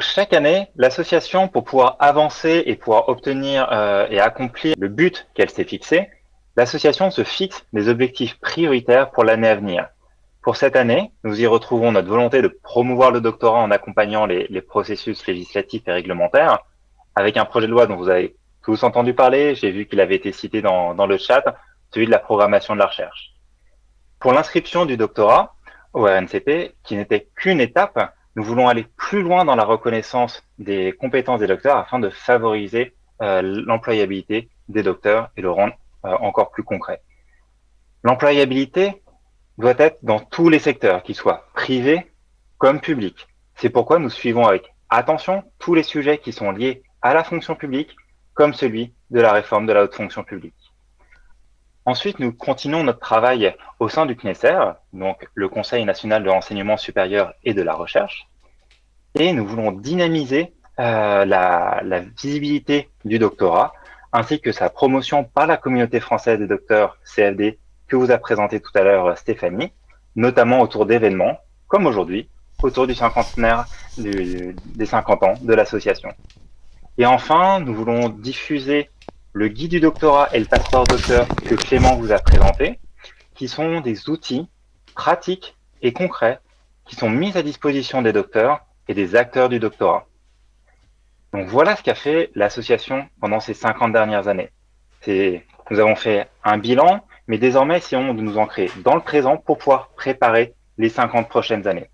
Chaque année, l'association, pour pouvoir avancer et pouvoir obtenir et accomplir le but qu'elle s'est fixé, l'association se fixe des objectifs prioritaires pour l'année à venir. Pour cette année, nous y retrouvons notre volonté de promouvoir le doctorat en accompagnant les processus législatifs et réglementaires, avec un projet de loi dont vous avez tous entendu parler, j'ai vu qu'il avait été cité dans le chat, celui de la programmation de la recherche. Pour l'inscription du doctorat au RNCP, qui n'était qu'une étape, nous voulons aller plus loin dans la reconnaissance des compétences des docteurs afin de favoriser l'employabilité des docteurs et le rendre encore plus concret. L'employabilité doit être dans tous les secteurs, qu'ils soient privés comme publics. C'est pourquoi nous suivons avec attention tous les sujets qui sont liés à la fonction publique, comme celui de la réforme de la haute fonction publique. Ensuite, nous continuons notre travail au sein du CNESER, donc le Conseil national de l'enseignement supérieur et de la recherche, et nous voulons dynamiser la visibilité du doctorat, ainsi que sa promotion par la communauté française des docteurs CFD que vous a présenté tout à l'heure Stéphanie, notamment autour d'événements, comme aujourd'hui, autour du cinquantenaire des 50 ans de l'association. Et enfin, nous voulons diffuser le guide du doctorat et le passeport docteur que Clément vous a présenté, qui sont des outils pratiques et concrets qui sont mis à disposition des docteurs et des acteurs du doctorat. Donc voilà ce qu'a fait l'association pendant ces 50 dernières années. Nous avons fait un bilan, mais désormais essayons de nous ancrer dans le présent pour pouvoir préparer les 50 prochaines années.